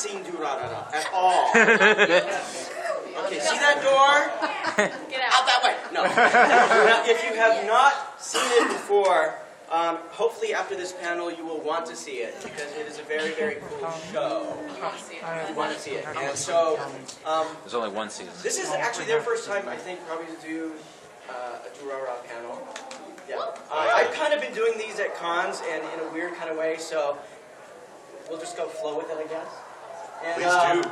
seen Durarara at all. Okay, see that door? Get out. Out that way. No. Now, if you have not seen it before, hopefully after this panel you will want to see it because it is a very, very cool show. You want to see it? You want to see it. And so, There's only one season. this is actually their first time, I think, probably to do a Durarara panel. Yeah. I've kind of been doing these at cons and in a weird kind of way, so we'll just go flow with it, I guess. And, Please do.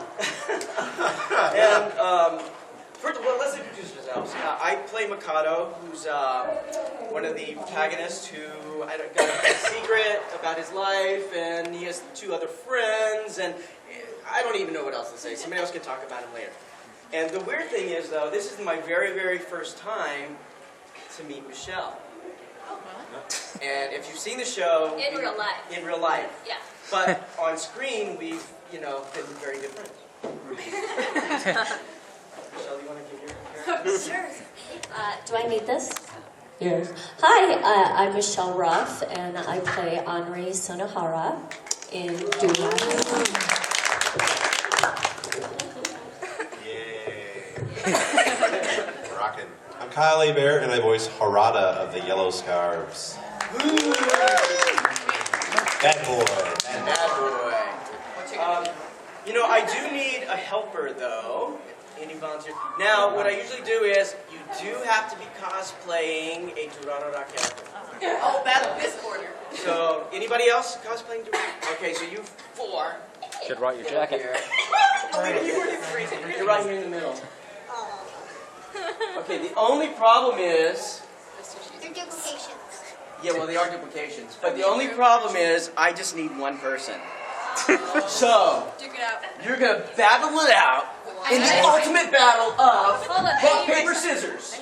first of all, let's introduce ourselves. I play Mikado, who's one of the protagonists who got a secret about his life, and he has 2 other friends, and I don't even know what else to say. Somebody else can talk about him later. And the weird thing is, though, this is my very, very first time to meet Michelle. And if you've seen the show... In real life. In real life. Yeah. But on screen, we've, been very different. Michelle, you want to give your... Sure. Do I need this? Yes. Hi, I'm Michelle Ruff, and I play Henri Sonohara in Durarara. Yay. Rockin'. I'm Kyle Bear, and I voice Harada of the Yellow Scarves. Bad boy. Bad boy. I do need a helper, though. Any volunteer? Now, what I usually do is, you do have to be cosplaying a Durarara character. Oh, that's this order. So, anybody else cosplaying Durarara? Okay, so you 4. Should write your jacket. You're right here in the middle. Okay, the only problem is... They're duplications. Yeah, well, they are duplications. But the only problem is, I just need one person. So, Duke it out. you're going to battle it out in the ultimate battle of rock, paper, scissors.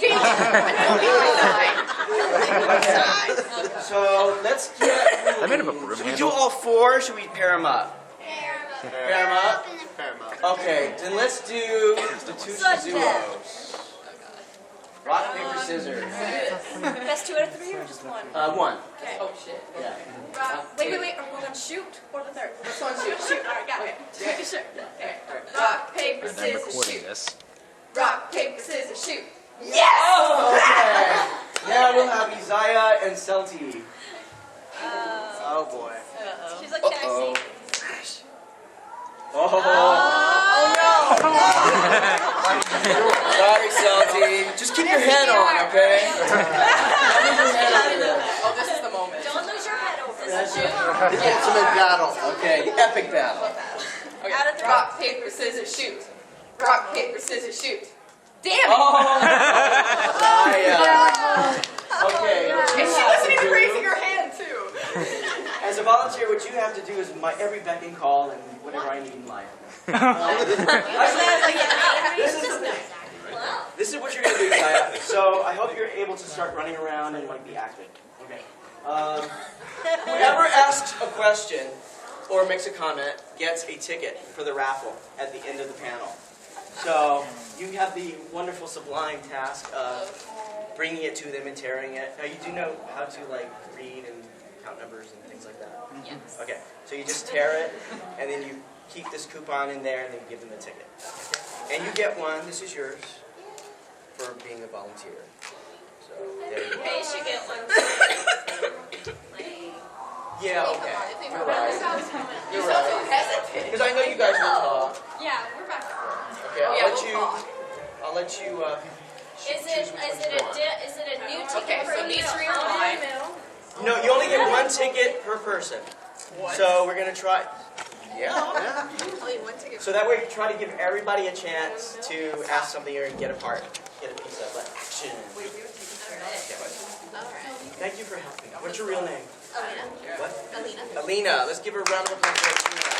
So, let's get... I made him a broom Should we handle. do all 4 or should we pair them up? Pair them up? Okay, then let's do the 2 Shizuos. Rock, paper, scissors. Best 2 out of 3 or just 1? 1. Okay. Oh, shit. Yeah. Wait. Hold on. Shoot. Or the third. This one, Shoot. All right, got it. Just making sure. Okay. Alright. Rock, paper, And I'm scissors, recording shoot. this. Rock, paper, scissors, shoot. Oh, okay. Now we'll have Isaiah and Celti. Oh, boy. She's like, can I see? Oh, sorry, Celti. Just keep your head on, okay? Oh, this is the moment. Don't lose your head over this. Shoot. The ultimate battle. Okay, the epic battle. Okay. Out of 3. Rock, paper, scissors, shoot. Rock, paper, scissors, shoot. Damn it! Oh, Isaiah. Okay. And she wasn't even raising her hand, too. As a volunteer, what you have to do is my every beck and call and whatever I need in life. This is what you're going to do, Isaiah. So I hope you're able to start running around and be active. Okay. Whoever asks a question or makes a comment gets a ticket for the raffle at the end of the panel. So you have the wonderful, sublime task of bringing it to them and tearing it. Now you do know how to read and count numbers and things like that. Yes. Okay. So you just tear it, and then you keep this coupon in there, and then give them the ticket. And you get one. This is yours for being a volunteer. So there you go. Hey, she get one. Yeah. Okay. You're right. You sound You're too right. hesitant. Because I know you guys will talk. Yeah, we're back. Okay. I'll Yeah, let we'll you. talk. I'll let you. Is it a new ticket Okay, for so these these 3 are online? No, you only get 1 ticket per person. What? So we're gonna try. Yeah. Only 1 ticket. So that way, we try to give everybody a chance to ask something or get a part, get a piece of action. Thank you for helping. What's your real name? Alina. What? Alina. Alina. Let's give her a round of applause for Alina.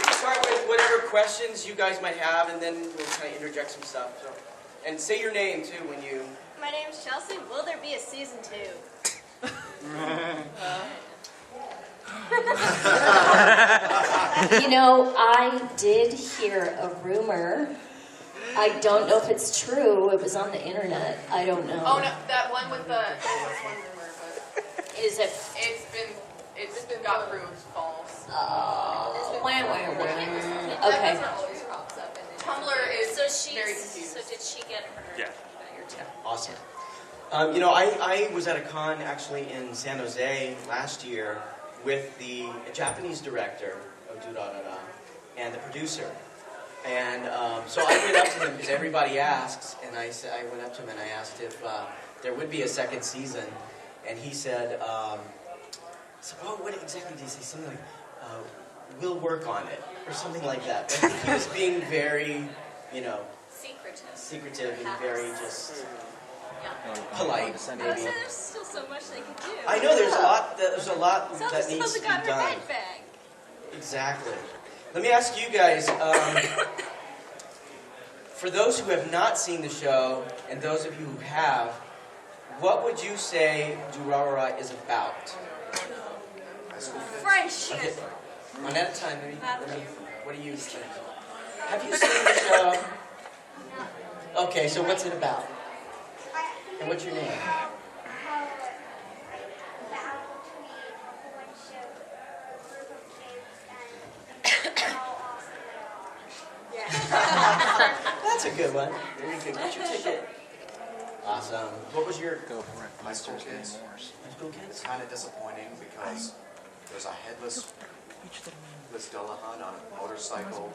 We'll start with whatever questions you guys might have, and then we'll kind of interject some stuff. So, and say your name too when you. My name's Chelsea. Will there be a season 2? I did hear a rumor. I don't know if it's true. It was on the internet. I don't know. Oh no, that one with the. There was one rumor, but Is it? it's It's got proved false. Wah, wah, wah. That Okay. doesn't always crops up. And Tumblr is very confused. So did she get her? Yeah. Awesome. You know, I was at a con actually in San Jose last year with the Japanese director of Durarara and the producer. And so I went up to him because everybody asks, and I went up to him and I asked if there would be a second season, and he said, so, oh, what exactly did he say? Something like, we'll work on it, or something like that. But he was being very, you know, secretive and very just polite, maybe. There's still so much they could do. I know there's a lot that Zelda still needs to hasn't be got her done. bed bag. Exactly. Let me ask you guys, for those who have not seen the show, and those of you who have, what would you say Durarara is about? Friendship. Okay, one at a time. What do you think? Have you seen the show? Okay, so what's it about? And what's your name? That's a good one. Very good. What's your ticket? Awesome. What was your Go for it. High school kids. high school kids? It's kind of disappointing because there's a headless Dullahan on a motorcycle.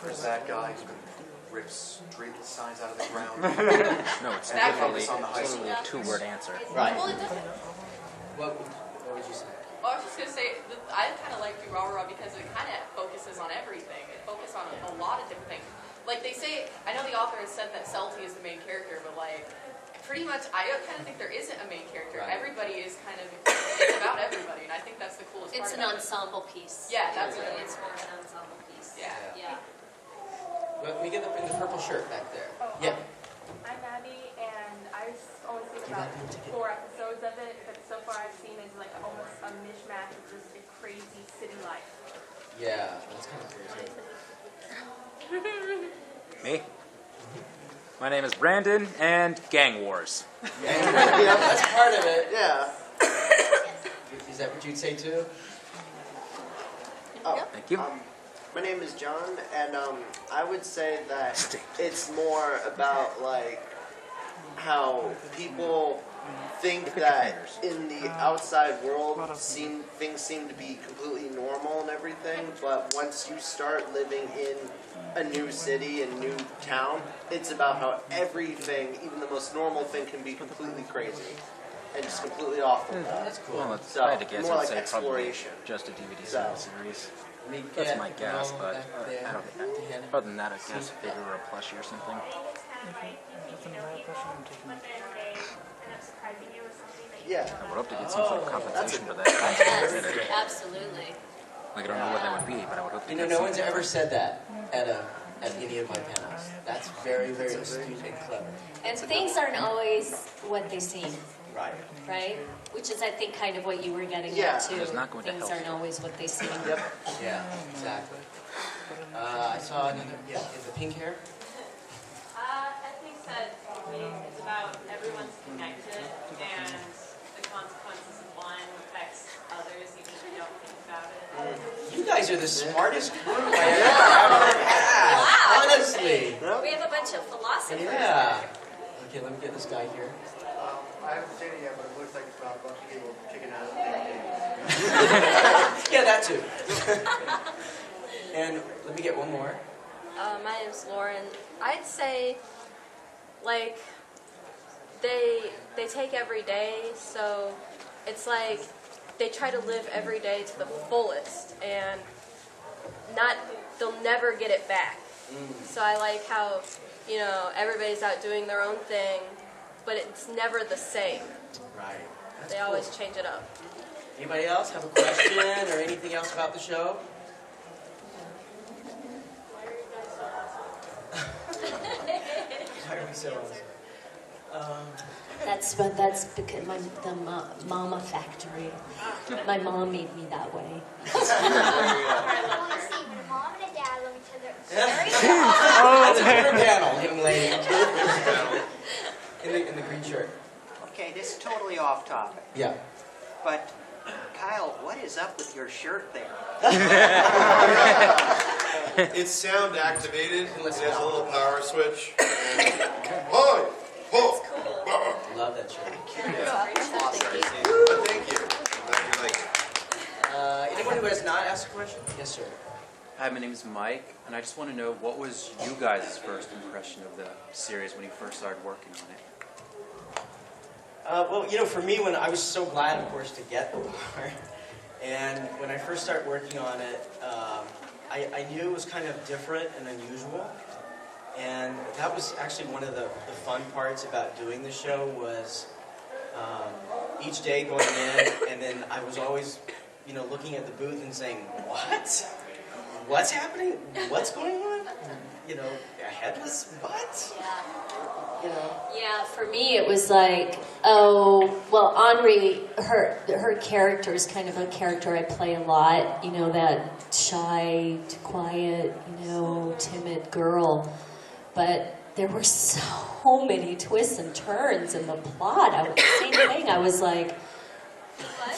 There's that guy who rips street signs out of the ground. No, it's That literally, focus on the high it's literally a school. two-word answer. Right. Well, it doesn't. What would you say? Well, I was just gonna say that I kind of like Durarara because it kind of focuses on everything. It focuses on a lot of different things. Like they say, I know the author has said that Celty is the main character, but like pretty much, I kind of think there isn't a main character. Right. Everybody is kind of it's about everybody, and I think that's the coolest It's part. an about it. ensemble piece. Yeah, that's what it It's is. more an ensemble piece. Yeah. Yeah. Let me get in the purple shirt back there. Oh, Yeah. I'm Abby, and I've only seen You about got the ticket. 4 episodes of it, but so far I've seen is like almost a mishmash of just a crazy city life. Yeah, that's kind of crazy. Me? My name is Brandon, and gang wars. Yeah, that's part of it. Yeah. Is that what you'd say too? Oh, Thank you. my name is John, and I would say that it's more about like how people think that in the outside world things seem to be completely normal and everything, but once you start living in a new city and new town, it's about how everything, even the most normal thing, can be completely crazy and just completely off the wall. That's cool. Well, it's, So, I had to guess, more I'd like say probably exploration. just a DVD So. series. Let me That's get my the guess, girl but back there. I don't with the hand. Other than that, I guess a figure or a plushie or something. Yeah. I would hope to get some sort of compensation for that. Yes, absolutely. Like, I don't know what that would be, but I would hope to You get know, no one's something. ever said that at any of my panels. That's very, very astute and clever. And things aren't always what they seem, Right. right? Which is, I think, kind of what you were getting Yeah. at too. It's not going to Things help. aren't always what they seem. Yep. Yeah, exactly. I saw another, yeah, the pink hair. I think that it's about everyone's connected and the consequences of one affects others even if you don't think about it. You guys are the smartest group I ever had. Honestly. We have a bunch of philosophers. Yeah. Okay, let me get this guy here. I haven't seen it yet, but it looks like it's about a bunch of people kicking out of the game. Yeah, that too. And let me get one more. My name's Lauren. I'd say, like, they take every day, so it's like they try to live every day to the fullest, and they'll never get it back. So I like how, everybody's out doing their own thing, but it's never the same. Right. That's They cool. always change it up. Anybody else have a question or anything else about the show? Why are we so awesome? That's because Mama Factory. My mom made me that way. I want to see when a mom and a dad love each other. That's a different panel, young lady. In the green shirt. Okay, this is totally off topic, Yeah. but Kyle, what is up with your shirt there? It's sound activated. It has a little power switch. Hi! Ho! Love that shirt. Thank you. I'm glad you like it. Anyone who has not asked a question? Yes, sir. Hi, my name is Mike, and I just want to know, what was you guys' first impression of the series when you first started working on it? Well, for me, when I was so glad, of course, to get the part, and when I first started working on it, I knew it was kind of different and unusual, and that was actually one of the fun parts about doing the show was each day going in, and then I was always, looking at the booth and saying, what? What's happening? What's going on? A headless what? Yeah, for me it was like, Henri, her character is kind of a character I play a lot, that shy, quiet, timid girl. But there were so many twists and turns in the plot. Same thing, I was like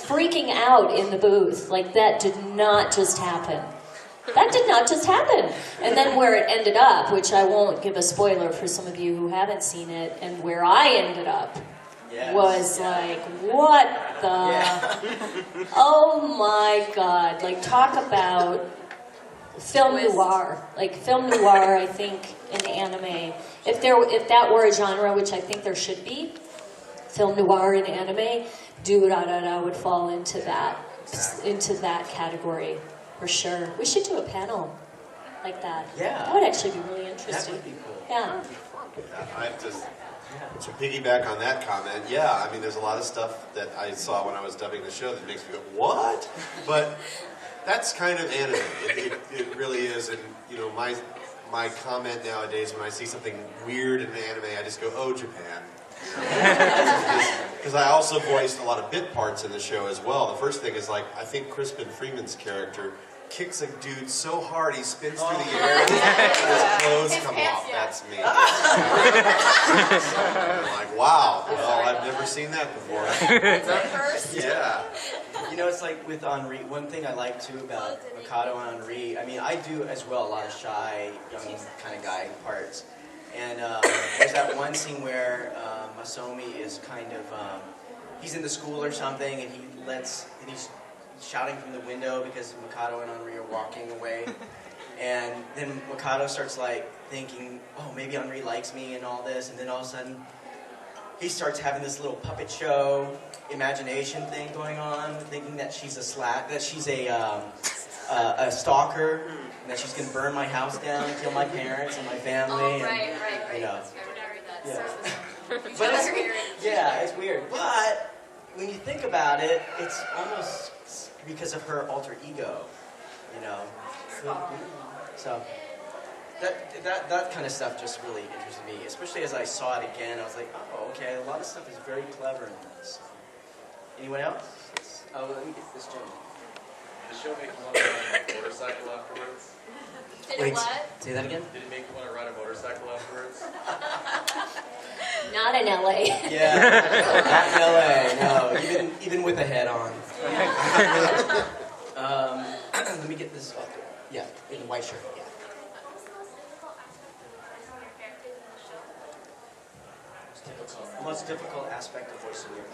freaking out in the booth. Like, that did not just happen. That did not just happen. And then where it ended up, which I won't give a spoiler for some of you who haven't seen it, and where I ended up was like, what the... Oh my God. Like, talk about film noir. Like, film noir, I think, in anime. If that were a genre, which I think there should be, film noir in anime, Durarara would fall into that category. For sure. We should do a panel like that. Yeah. That would actually be really interesting. That would be cool. Yeah. I have to piggyback on that comment. Yeah, I mean, there's a lot of stuff that I saw when I was dubbing the show that makes me go, what? But that's kind of anime. It really is. And, my comment nowadays when I see something weird in an anime, I just go, oh, Japan. Because I also voiced a lot of bit parts in the show as well. The first thing is, like, I think Crispin Freeman's character kicks a dude so hard he spins through the air and his clothes come off. That's me. I'm like, wow, well, I've never seen that before. Yeah. It's like with Henri, one thing I like too about Mikado and Henri, I mean, I do as well a lot of shy, young kind of guy parts. And there's that one scene where Masomi is kind of, he's in the school or something, and he's shouting from the window because Mikado and Henri are walking away. And then Mikado starts like thinking, oh, maybe Henri likes me and all this, and then all of a sudden he starts having this little puppet show, imagination thing going on, thinking that she's a stalker, and that she's going to burn my house down, kill my parents and my family. Oh, right. Yeah. But it's weird. But when you think about it, it's almost because of her alter ego, So that kind of stuff just really interested me, especially as I saw it again. I was like, oh, okay, a lot of stuff is very clever in this. Anyone else? Oh, let me get this gentleman. Did the show make you want to ride a motorcycle afterwards? Did it what? Say that again? Did it make you want to ride a motorcycle afterwards? Not in LA. Yeah, not in LA, no. Even with a head on. Let me get this up there. Yeah, in the white shirt, yeah. The most difficult aspect of voicing your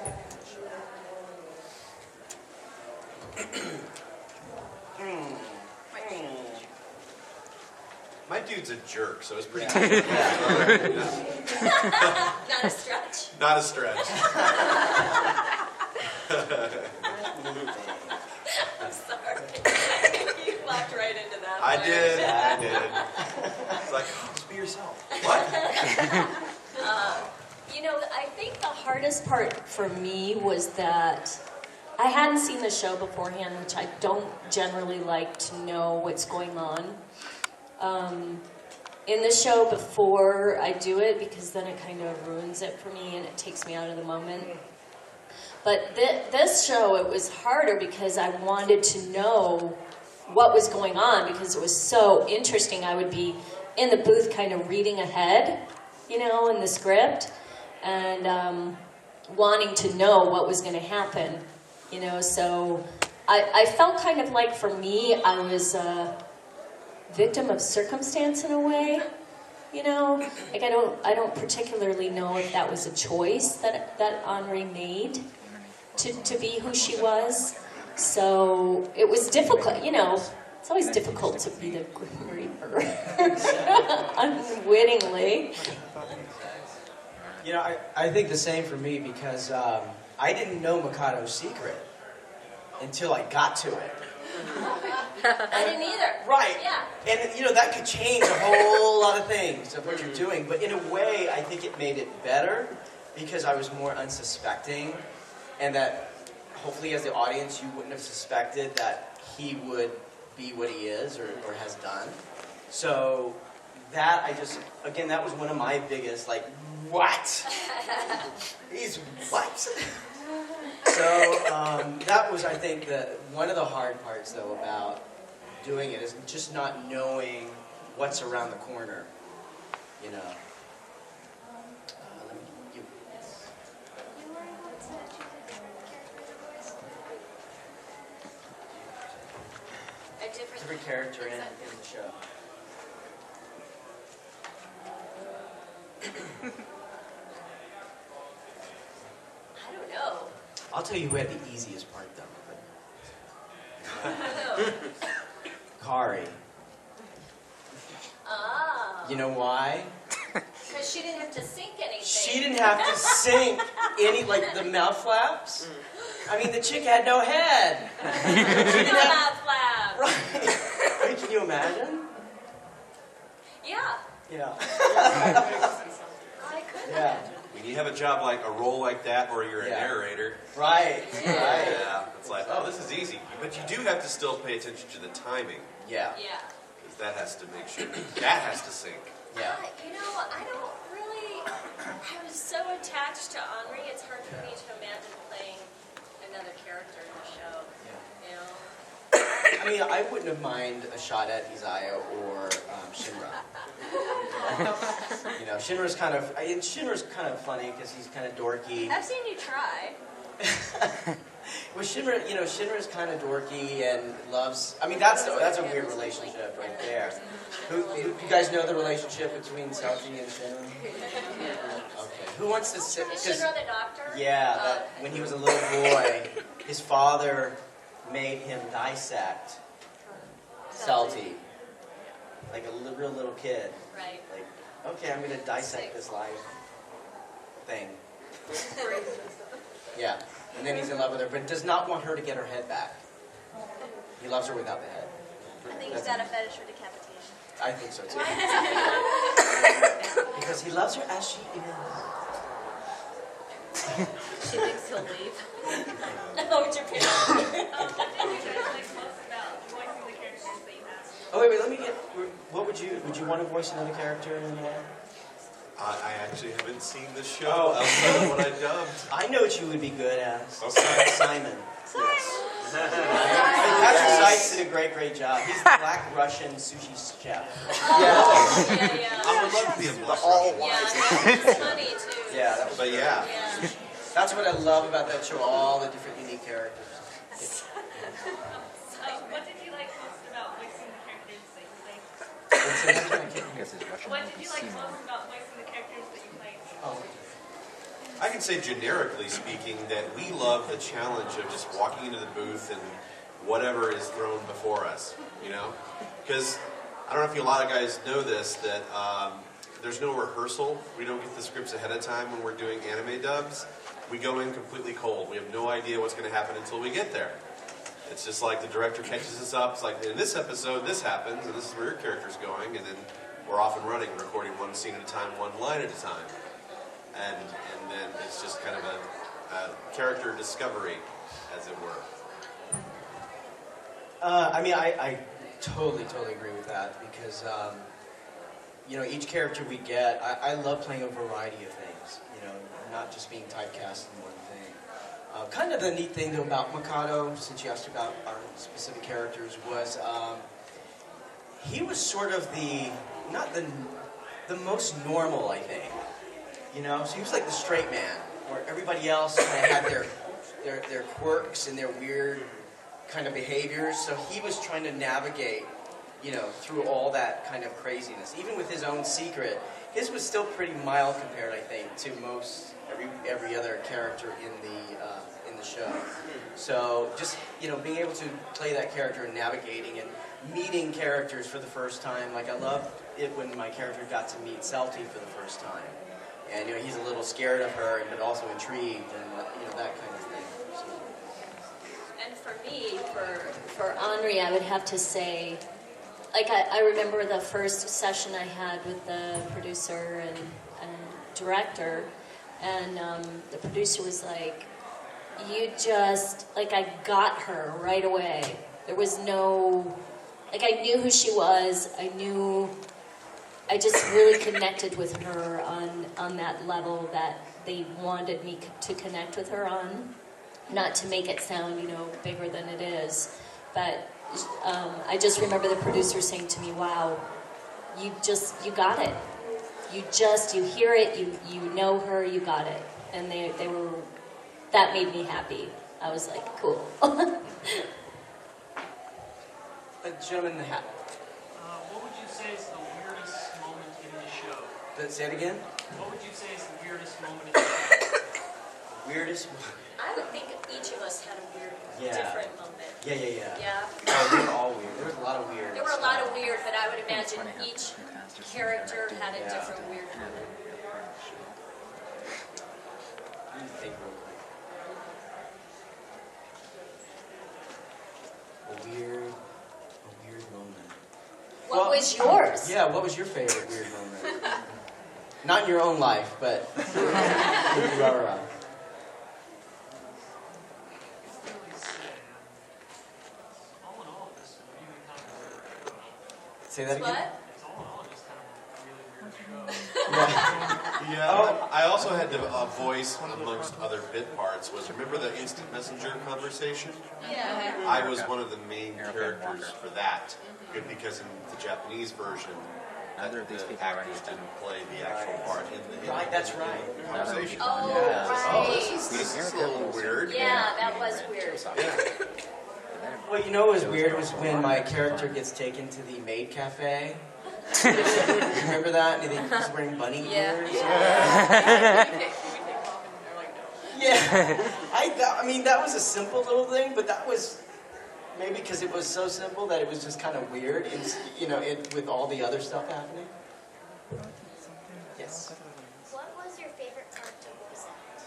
My dude's a jerk, so it's pretty Not a stretch. Not a stretch. I'm sorry. You walked right into that. I did. It's like, just be yourself. What? I think the hardest part for me was that I hadn't seen the show beforehand, which I don't generally like to know what's going on in the show before I do it, because then it kind of ruins it for me and it takes me out of the moment. But this show, it was harder because I wanted to know what was going on, because it was so interesting. I would be in the booth kind of reading ahead, in the script, and wanting to know what was going to happen You know, so I felt kind of like, for me, I was a victim of circumstance in a way. You know, like I don't particularly know if that was a choice that Henri made to be who she was. So it was difficult, you know. It's always difficult to be the Grim Reaper unwittingly. You know, I think the same for me because I didn't know Mikado's secret until I got to it. I didn't either. Right. Yeah. And, you know, that could change a whole lot of things of what you're doing. But in a way, I think it made it better because I was more unsuspecting. And that hopefully as the audience, you wouldn't have suspected that he would be what he is or has done. So that again, that was one of my biggest, like, what? He's what? So that was, I think, one of the hard parts, though, about doing it is just not knowing what's around the corner, you know. Different character in the show. I don't know. I'll tell you who had the easiest part, though. Kari. Ah. You know why? Because she didn't have to sink anything. She didn't have to sink any, like, the mouth flaps. I mean, the chick had no head. She didn't have mouth flap. Right. I mean, can you imagine? Yeah. Yeah. I could. Yeah. When you have a job like a role like that, or you're a narrator. Right. Yeah. It's like, oh, this is easy. But you do have to still pay attention to the timing. Yeah. Yeah. Because that has to make sure that has to sync. Yeah. You know, I don't really. I was so attached to Henri. It's hard for me to imagine playing another character in the show. Yeah. You know. I mean, I wouldn't have minded a shot at Isaiah or Shinra. You know, Shinra's kind of funny because he's kind of dorky. I've seen you try. Well, Shinra, you know, Shinra's kind of dorky and loves. I mean, that's a weird relationship right there. You guys know the relationship between Selkie and Shinra? Okay. Who wants to sit? Is Shinra the doctor? Yeah, that when he was a little boy, his father made him dissect Selkie, like a real little kid. Right. Like, okay, I'm going to dissect this life thing. Yeah, and then he's in love with her, but does not want her to get her head back. He loves her without the head. I think he's got a fetish for decapitation. I think so too. Because he loves her as she is. She thinks he'll leave. Oh, Japan. Oh wait, let me get. What would you want to voice another character in? I actually haven't seen the show outside of what I dubbed. I know what you would be good as. Okay. Simon. Patrick Sykes did a great job. He's the Black Russian sushi chef. Yeah. I would love to be a Black Yeah, that's funny too. Yeah, that was But yeah. That's what I love about that show, all the different unique characters. What did you like most about voicing the characters that you played? What did you like most about voicing the characters that you played? I can say generically speaking that we love the challenge of just walking into the booth and whatever is thrown before us, you know? Because I don't know if a lot of guys know this, that there's no rehearsal. We don't get the scripts ahead of time when we're doing anime dubs. We go in completely cold. We have no idea what's going to happen until we get there. It's just like the director catches us up. It's like, in this episode, this happens, and this is where your character's going, and then we're off and running, recording one scene at a time, one line at a time. And then it's just kind of a character discovery, as it were. I mean, I totally agree with that because, you know, each character we get, I love playing a variety of things, you know, not just being typecast in one thing. Kind of the neat thing, though, about Mikado, since you asked about our specific characters, was he was sort of not the most normal, I think. You know, so he was like the straight man, where everybody else kind of had their their quirks and their weird kind of behaviors. So he was trying to navigate, through all that kind of craziness. Even with his own secret, his was still pretty mild compared, I think, to most every other character in the show. So just being able to play that character and navigating and meeting characters for the first time. Like I loved it when my character got to meet Selty for the first time, and he's a little scared of her, but also intrigued, and that kind of thing. So. And for me, for Henri, I would have to say, like I remember the first session I had with the producer and director, and the producer was like, "You just I got her right away. There was no I knew who she was. I just really connected with her on that level that they wanted me to connect with her on. Not to make it sound, bigger than it is. But I just remember the producer saying to me, wow, you got it. You hear it, you know her, you got it. And that made me happy. I was like, cool. A gentleman in the hat. What would you say is the weirdest moment in the show? Say it again? What would you say is the weirdest moment in the show? Weirdest? I would think each of us had a weird, Yeah. different moment. Yeah. Yeah. Oh, we were all weird. There was a lot of weird. There were a lot of weird, but I would imagine each character had a different weird moment. Let me think real quick. A weird moment. What was yours? Yeah, what was your favorite weird moment? Not in your own life, but with Durarara. Say that again? What? Yeah. I also had to voice, amongst other bit parts, remember the instant messenger conversation? Yeah. I was one of the main characters for that, because in the Japanese version, the actors didn't play the actual part in the Right, that's right. conversation. Oh, Yeah. right. This is a little weird. Yeah, that was weird. Yeah. Well, what was weird was when my character gets taken to the maid cafe. Remember that? And he's wearing bunny ears. Yeah. I mean, that was a simple little thing, but that was maybe because it was so simple that it was just kind of weird, with all the other stuff happening. Yes. What was your favorite part to voice act?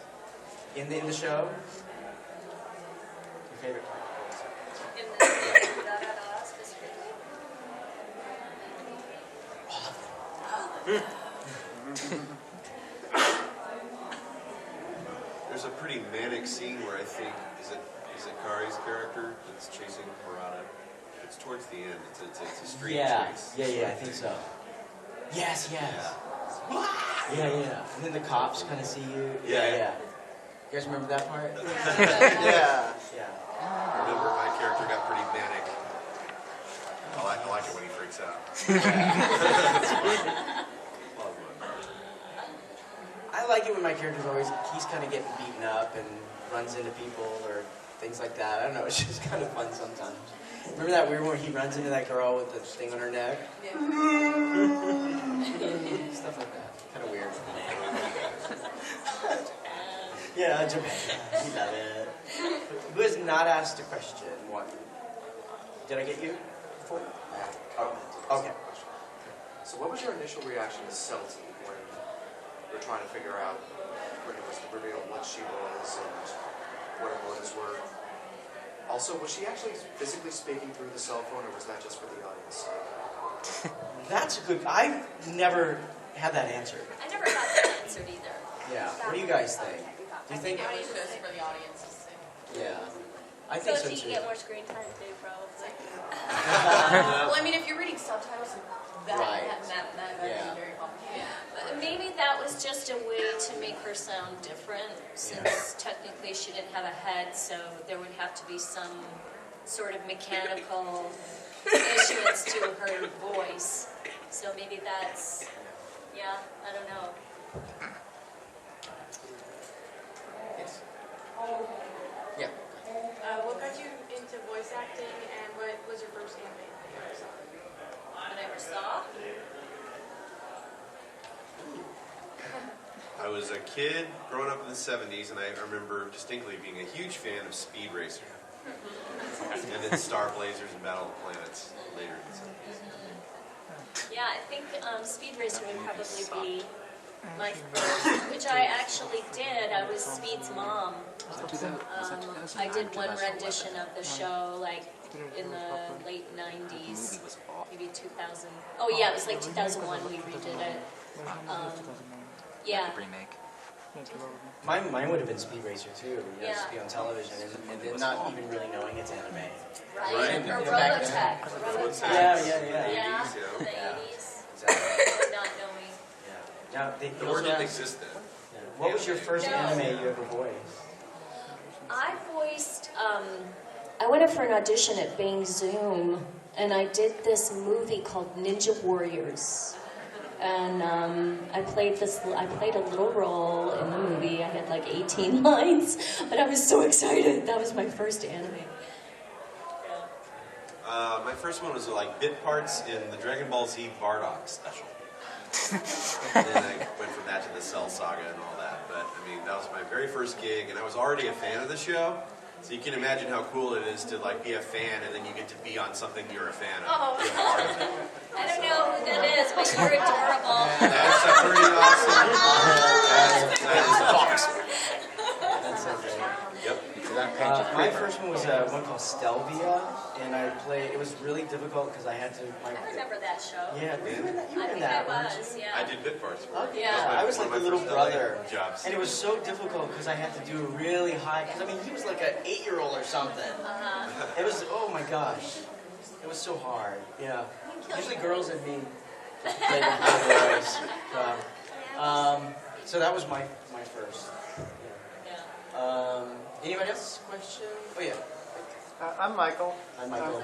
In the show? Your favorite part? In the Durarara specifically? There's a pretty manic scene where I think is it Kari's character that's chasing Murata. It's towards the end. It's a street chase. Yeah, I think so. Yes. Yeah. And then the cops kind of see you. Yeah. You guys remember that part? Yeah. I remember my character got pretty manic. I like it when he freaks out. I like it when my character's he's kind of getting beaten up and runs into people or things like that. I don't know, it's just kind of fun sometimes. Remember that weird one where he runs into that girl with the thing on her neck? Yeah. Stuff like that. Kind of weird. Yeah, Japan. We love it. Who has not asked a question? One. Did I get you? Four? Oh, okay. So what was your initial reaction to Selty when you were trying to figure out when it was revealed what she was and what her motives were? Also, was she actually physically speaking through the cell phone, or was that just for the audience? That's a good... I've never had that answered. I never got that answered either. Yeah. What do you guys think? Do you think... It was just for the audience. Yeah. I think so you too. can get more screen time too, probably. Well, I mean, if you're reading subtitles, that Right. that would Yeah. be very complicated. But maybe that was just a way to make her sound different, since technically she didn't have a head, so there would have to be some sort of mechanical issuance to her voice. So maybe that's, I don't know. Yes. voice acting, and what was your first anime that you ever saw? That I ever saw? I was a kid growing up in the 70s, and I remember distinctly being a huge fan of Speed Racer. And then Star Blazers and Battle of the Planets later in the 70s. Yeah, I think Speed Racer would probably be my first, which I actually did. I was Speed's mom. I did one rendition of the show, like in the late 90s, maybe 2000. Oh yeah, it was like 2001 we redid it. Yeah. Mine would have been Speed Racer too. You know, just be on television and not even really knowing it's anime. Right. Or Back then. Robotech. Yeah. Yeah, the 80s. Or not knowing. Now, The word didn't exist then. What was your first anime you ever voiced? I voiced, I went up for an audition at Bang Zoom, and I did this movie called Ninja Warriors. And I played a little role in the movie. I had like 18 lines, but I was so excited. That was my first anime. My first one was like bit parts in the Dragon Ball Z Bardock special. And then I went from that to the Cell Saga and all that. But I mean, that was my very first gig, and I was already a fan of the show. So you can imagine how cool it is to like be a fan, and then you get to be on something you're a fan of. Oh, I don't know who that is, but you're adorable. That's a pretty awesome. That's awesome. That's so great. Yep. My first one was one called Stelvia, and I played. It was really difficult because I had to. I remember that show. Yeah, you were in I think that, I weren't was, you? yeah. I did bit parts. Yeah, I was like the little brother. Jobs. And it was so difficult because I had to do really high, because I mean, he was like an 8-year-old or something. It was, oh my gosh. It was so hard, yeah. Usually girls and me play with my boys. So that was my first. Yeah. Anybody else question? Oh yeah. I'm Michael. I'm Michael.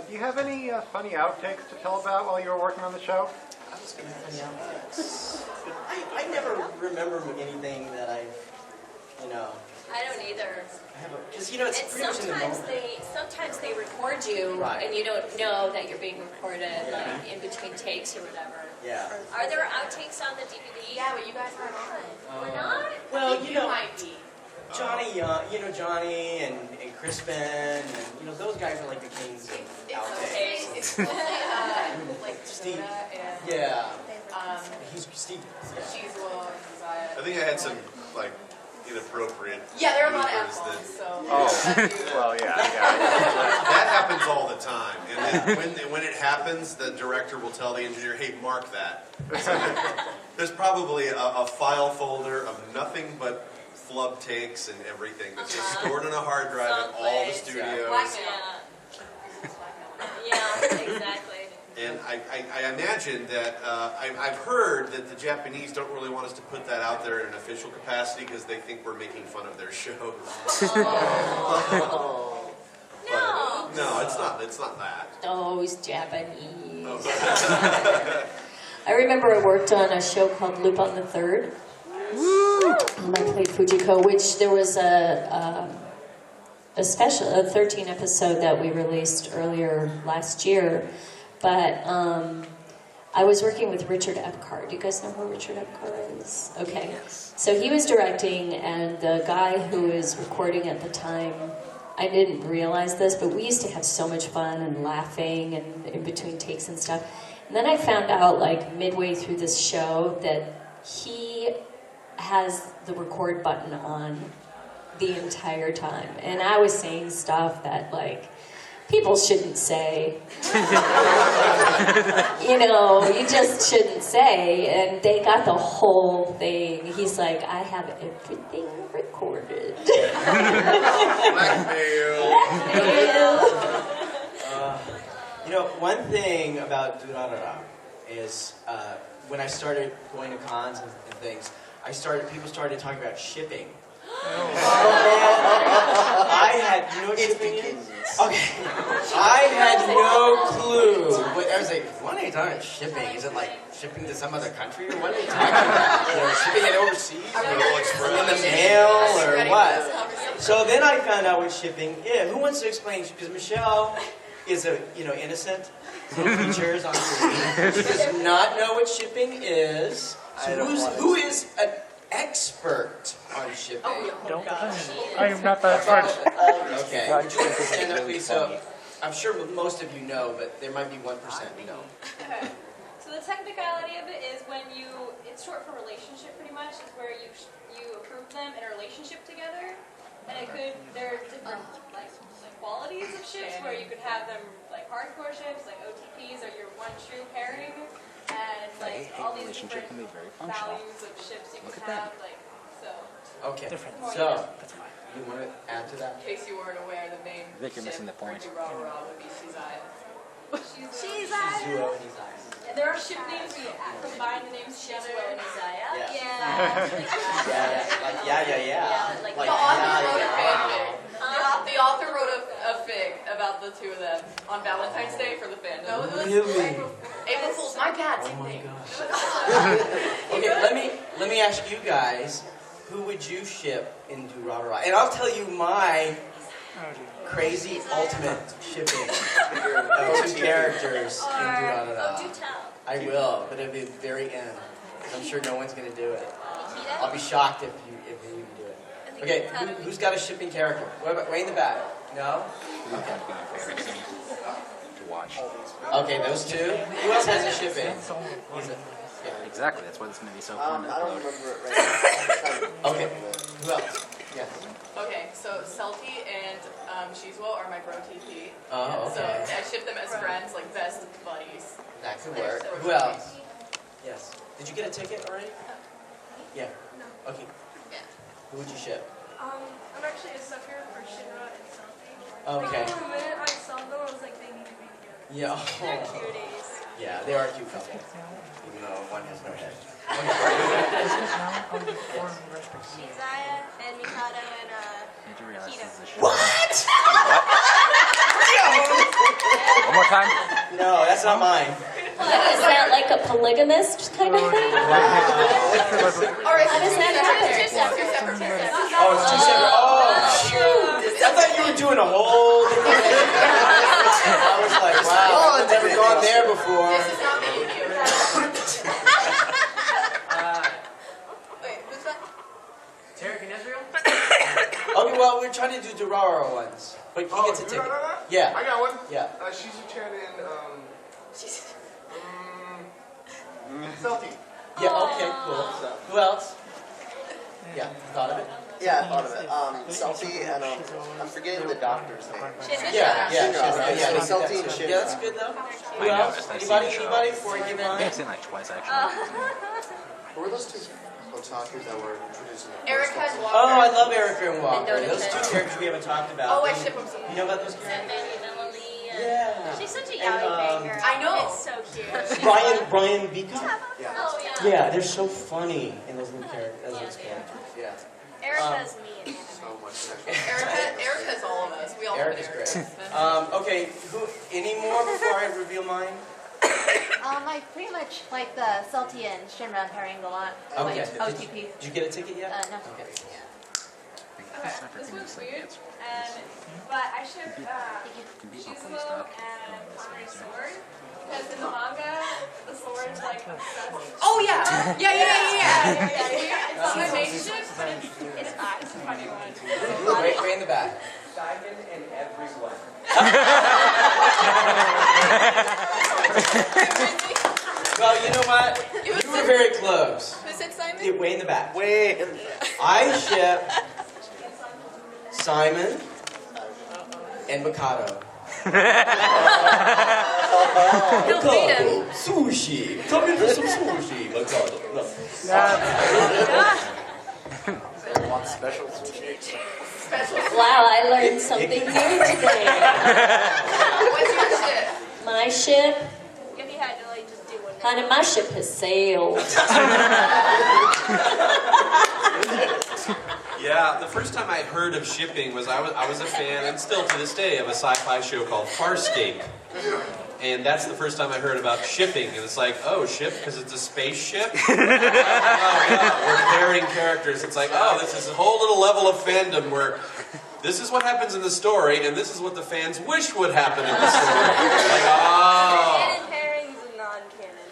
Do you have any funny outtakes to tell about while you were working on the show? I was going to funny outtakes. I never remember anything that I I don't either. Because, it's And pretty much in the moment. sometimes they record you, Right. and you don't know that you're being recorded, like in between takes or whatever. Yeah. Are there outtakes on the DVD? Yeah, but you guys aren't on. We're not? Well, You might be. Johnny Young, Johnny and Crispin, and those guys are like the kings of outtakes. It's mostly like Steve. Dakota and Yeah. He's Steve. she's Will and Josiah. I think I had some like inappropriate. Yeah, there are a lot of bloopers F-bombs, so. Well, yeah. That happens all the time, and then when it happens, the director will tell the engineer, "Hey, mark that." So there's probably a file folder of nothing but flub takes and everything that's just stored on a hard drive in all the studios. Yeah, exactly. And I imagine that I've heard that the Japanese don't really want us to put that out there in an official capacity because they think we're making fun of their shows. No, it's not. It's not that. Those Japanese. I remember I worked on a show called Lupin the Third. And I played Fujiko, which there was a 13 episode that we released earlier last year. But I was working with Richard Epcar. Do you guys know who Richard Epcar is? Okay. So he was directing, and the guy who was recording at the time, I didn't realize this, but we used to have so much fun and laughing and in between takes and stuff. And then I found out, like, midway through this show that he has the record button on the entire time. And I was saying stuff that, like, people shouldn't say. You just shouldn't say. And they got the whole thing. He's like, I have everything recorded. One thing about Durarara is when I started going to cons and things, people started talking about shipping. I had, you know what shipping is? Okay. I had no clue. But I was like, what are you talking about shipping? Is it like shipping to some other country or what are you talking about? Shipping it overseas? Or in the mail or what? So then I found out what shipping is. Who wants to explain? Because Michelle is a innocent little creature on screen. She does not know what shipping is. So who is an expert on shipping? I am not that expert. Okay. Would you stand up, please? So I'm sure most of you know, but there might be 1% who know. Okay. So the technicality of it is when it's short for relationship pretty much, is where you approve them in a relationship together. And there are different like qualities of ships where you could have them like hardcore ships, like OTPs are your one true pairing. And like all these different values of ships you can have, like so. Okay. So you want to add to that? In case you weren't aware, the main I think you're missing the point. Durarara would be Shizaya. Zuo and Isaiah. And there are ship names we combine the names together. Shizuo and Isaiah? Yeah. Yeah. Like Like, the author yeah, wrote a yeah. fanfic. The author wrote a fic about the two of them on Valentine's Day for the fandom. Really? April Fool's, my bad. Oh my gosh. Okay, let me ask you guys, who would you ship in Durarara? And I'll tell you my crazy ultimate shipping of two characters in Durarara. Do tell. I will, but it'll be the very end. I'm sure no one's gonna do it. I'll be shocked if you do it. Okay, who's got a shipping character? What about way in the back? No? Okay. To watch. Okay, those two. Who else has a shipping? Exactly, that's why it's going to be so I fun to don't upload. remember it right now. Okay, who else? Yes. Okay, so Selty and Shizuo are my bro TP. Oh, So okay. I ship them as friends, like best buddies. That could They're work. so Who else? Yes. Did you get a ticket already? Yeah. Okay. Yeah. Who would you ship? I'm actually a sucker for Shinra and Selfie. Okay. The minute I saw them, I was like, they need to be together. Yeah. They're cuties. Yeah, they are a cute couple. Even though one has no head. Shizaya and Mikado and Did you realize this is a show? What? One more time? No, that's not mine. Is that like a polygamist kind of thing? Alright, How does that happen? Two separate pairs. Oh, it's two separate. Oh, shoot. I thought you were doing a whole different thing. I was like, wow, I've never gone there before. This is not me and you. Wait, who's that? Tarek and Israel? Okay, well, we're trying to do Durarara ones. But he gets a ticket. Yeah. I got one. Yeah. Shizu-chan and Selfie. Yeah, okay, cool. Who else? Yeah, thought of it? Yeah, I thought of it. Selfie and I'm forgetting the doctor's name. Yeah, Shinra. yeah. Selfie and Shinra. Yeah, that's good though. Who I else? noticed. I've seen Anybody? the show. Anybody? Before I give I think mine? I've seen it like twice actually. Who were those two otakus that were introduced in the Erica first and episode? Walker. Oh, I love Erica and Walker. And Those two characters we haven't talked about. Oh, I ship them so You know about those characters? Yeah. She's such a And, yaoi banger. I know. It's so cute. Brian Vika? Yeah. Oh yeah. Yeah, they're so funny in those little characters. Yeah. Erica's mean. So much sexual. Erica's all of us. We all know Erica's Erica. great. Okay, any more before I reveal mine? I pretty much like the Salty and Shinra pairing a lot. Okay. OTP. Did you get a ticket yet? No. Okay. Okay, this one's weird, but I ship Shizuo and Henry's sword, because in the manga, the sword's like obsessed. Oh yeah! Yeah. It's my main ship, but it's a funny one. Way in the back. Simon and everyone. Well, you know what? You were very close. Who said Simon? Yeah, way in the back. Way in I ship Simon and Mikado. He'll beat him. Sushi. Come in for some sushi, Mikado. No. Want special sushi? Wow, I learned something new today. What's your ship? My ship, If you had to like just do one. honey, my ship has sailed. Yeah, the first time I heard of shipping was I was a fan, and still to this day, of a sci-fi show called Farscape. And that's the first time I heard about shipping. And it's like, oh, ship? Because it's a spaceship? Oh, yeah, we're pairing characters. It's like, oh, this is a whole little level of fandom where this is what happens in the story, and this is what the fans wish would happen in the story. Like, oh. Canon pairings and non-canon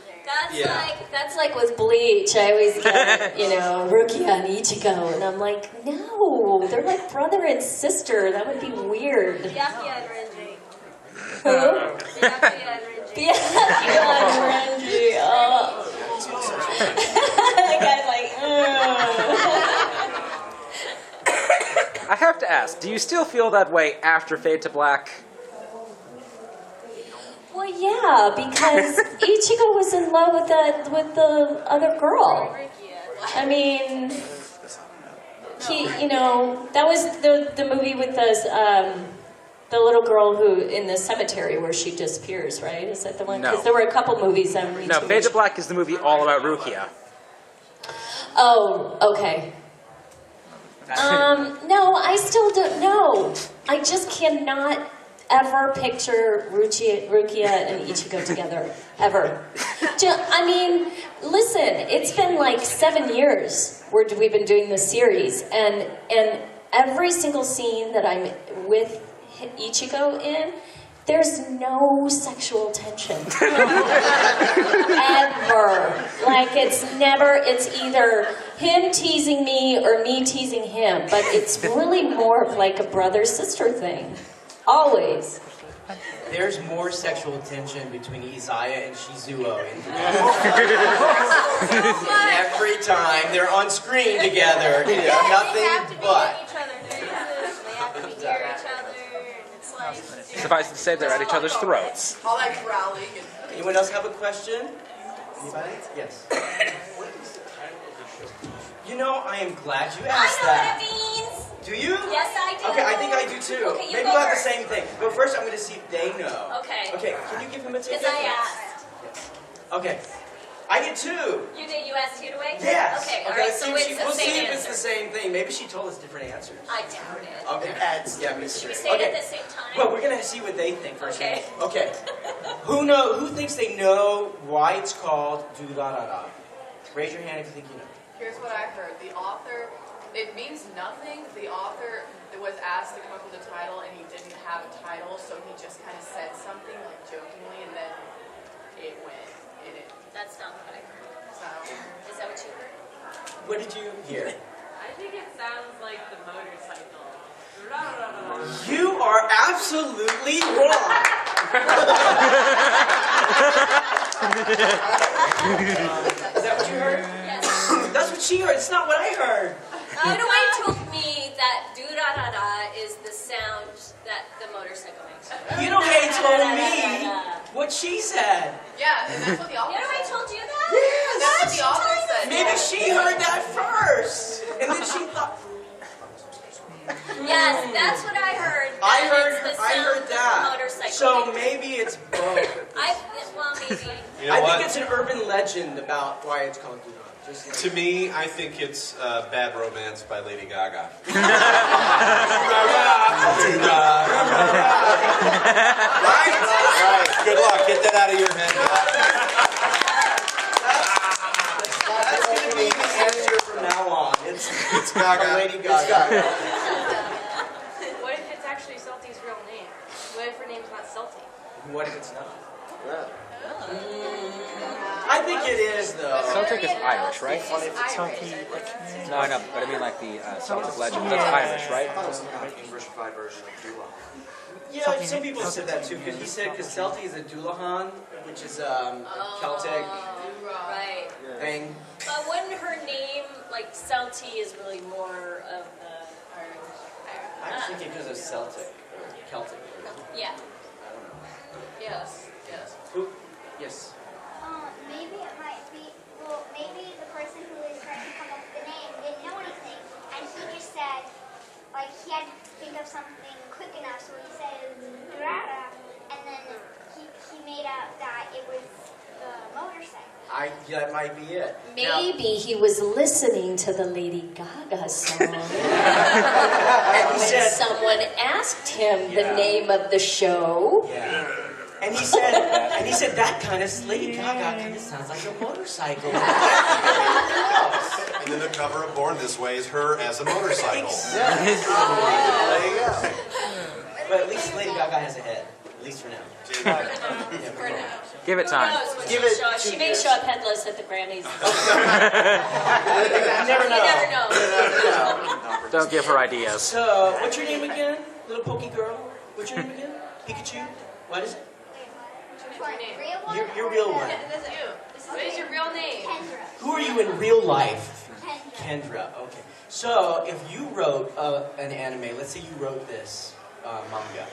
pairings. That's like with Bleach. I always get, Rukia and Ichigo, and I'm like, no, they're like brother and sister. That would be weird. Byakuya and Renji. Who? Byakuya and Renji. Byakuya and Renji. Oh. The guy's like, I have to ask, do you still feel that way after Fade to Black? Well, yeah, because Ichigo was in love with the other girl. I mean, that was the movie with the little girl who in the cemetery where she disappears, right? Is that the one? No. Because there were a couple movies on YouTube. No, Fade to Black is the movie all about Rukia. Oh, okay. No, I still don't know. I just cannot ever picture Rukia and Ichigo together, ever. I mean, listen, it's been like 7 years where we've been doing this series, and every single scene that I'm with Ichigo in, there's no sexual tension. Ever. Like, it's either him teasing me or me teasing him, but it's really more of like a brother-sister thing. Always. There's more sexual tension between Izaya and Shizuo in every time they're on screen together. Nothing but. Suffice it to say, they're at each other's throats. All that growling. Anyone else have a question? Anybody? Yes. I am glad you asked that. I know what it means. Do you? Yes, I do. Okay, I think I do too. Okay, you Maybe go we'll have the first. same thing. But first, I'm going to see if they know. Okay. Okay, can you give him a ticket? Because I asked. Okay. I get 2. You did. You asked you to wait? Yes. Okay, all right, so it's the we'll see same if it's answer. the same thing. Maybe she told us different answers. I doubt it. Okay. It adds Yeah, to me mystery. Should we say it at the same time? Well, we're gonna see what they think first. Okay. Okay. Who thinks they know why it's called Durarara? Raise your hand if you think you know. Here's what I heard. The author, it means nothing. The author was asked to come up with a title, and he didn't have a title, so he just kind of said something like jokingly, and then it went in it. That's not what I heard. So, is that what you heard? What did you hear? I think it sounds like the motorcycle. You are absolutely wrong. Is that what you heard? Yes. That's what she heard. It's not what I heard. Udaway told me that Durarara is the sound that the motorcycle makes. Udaway told me what she said. yeah, and that's what the author Udaway said. told you that? Yes. That's what the author said. Maybe she heard that first, and then she thought. Yes, that's what I heard. I that heard. it's the I sound heard that. The motorcycle So makes. maybe it's both. Well, maybe. You know I what? think it's an urban legend about why it's called Durarara. Just like To me, I think it's Bad Romance by Lady Gaga. Right. Good luck. Get that out of your head. That's going to be the answer from now on. It's Gaga. Lady Gaga. What if it's actually Salty's real name? What if her name's not Salty? What if it's not? I think it is, though. Celtic is Irish, right? It's Irish. No, I know, but I mean like the Celtic legend. That's Irish, right? English-ified version of Dula. Yeah, some people said that too, because he said, because Celtic is a Dullahan, which is a Celtic Right. thing. But wouldn't her name, like Salty, is really more of the. I was thinking because of Celtic, or Celtic. Yeah. Yes, yes. Who? Yes. Maybe it might be, well, maybe the person who was trying to come up with the name didn't know anything, and he just said, like, he had to think of something quick enough, so he said Durarara, and then he made up that it was the motorcycle. That might be it. Now, Maybe he was listening to the Lady Gaga song. and he when said, someone asked him the Yeah. name of the show. yeah. And he said, that kind of Lady Gaga kind of sounds like a motorcycle. And then the cover of Born This Way is her as a motorcycle. Exactly. There you go. But at least Lady Gaga has a head. At least for now. Give it time. Give it. She may show up headless at the Grammys. You never know. Don't give her ideas. So, what's your name again? Little pokey girl? What's your name again? Pikachu? What is it? Your real one. What is your real name? Who are you in real life? Kendra. Okay. So, if you wrote an anime, let's say you wrote this manga,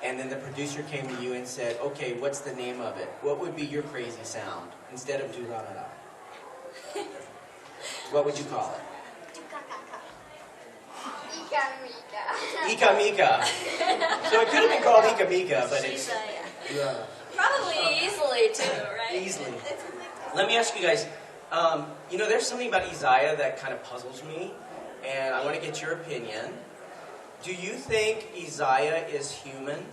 and then the producer came to you and said, okay, what's the name of it? What would be your crazy sound instead of Durarara? What would you call it? Ika Mika. So it could have been called Ika Mika, but it's... Yeah. Probably easily too, right? Easily. Let me ask you guys, there's something about Isaiah that kind of puzzles me, and I want to get your opinion. Do you think Isaiah is human?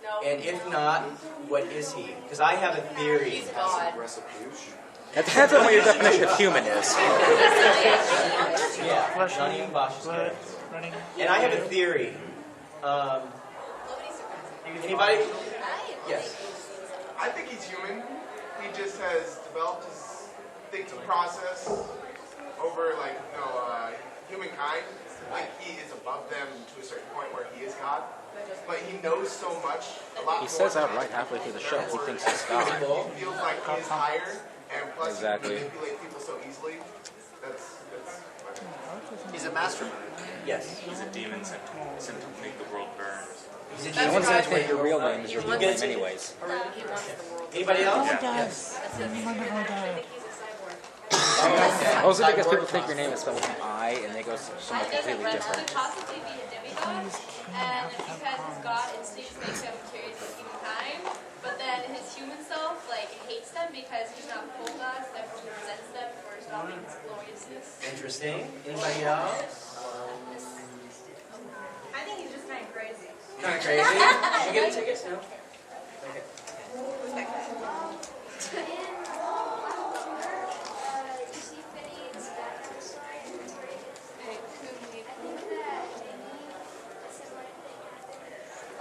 No. And if not, what is he? Because I have a theory. He's God. That depends on what your definition of human is. Yeah, not even Bosch is good. And I have a theory. Anybody? Yes. I think he's human. He just has developed his thinking process over, humankind. Like, he is above them to a certain point where he is God. But he knows so much, a lot He more. says outright halfway through the show he thinks he's God. He feels like he is higher, and plus Exactly. he can manipulate people so easily. That's He's a mastermind. Yes. He's a demon sent to make the world burn. No one's going to think your real name is your real name anyways. Anybody else? Yes. I think he's a cyborg. Also because people think your name is spelled with an I and they go somewhere completely Could different. possibly be a demigod, and because his god instincts make him curious with humankind, but then his human self hates them because he's not full god, so therefore he resents them for stopping his gloriousness. Interesting. Anybody else? I think he's just kind of crazy. Kind of crazy. Did you get a ticket? No? Okay.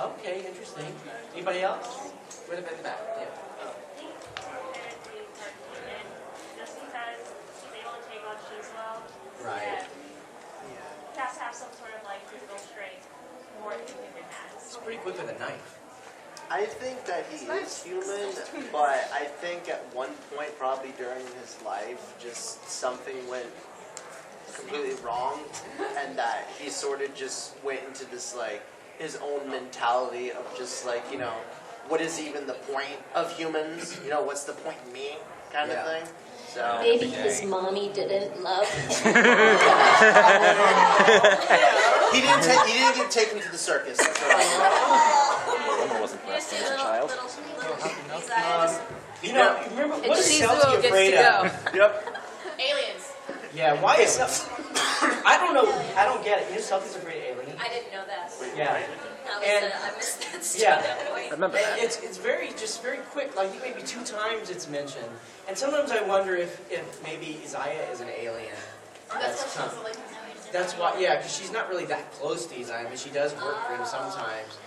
Okay, interesting. Anybody else? Right up in the back. Yeah. Just because he's able to take on cheese well. Right. He has to have some sort of physical strength more than human has. He's pretty quick with a knife. I think that he is human, but I think at one point, probably during his life, just something went completely wrong, and that he sort of just went into this his own mentality of just what is even the point of humans? What's the point in me, kind of thing. So Maybe his mommy didn't love him. he didn't get taken to the circus. That's what I Mama wasn't breastfed as a child. Remember, what is Shizuo Celty gets afraid to of? Yep. Aliens. Yeah, why is I don't know. I don't get it. Celty's afraid of aliens. I didn't know that. Yeah. I missed that story. Yeah. I remember that. It's very quick. I think maybe 2 times it's mentioned. And sometimes I wonder if maybe Isaiah is an alien. That's why, because she's not really that close to Isaiah. I mean, she does work for him sometimes.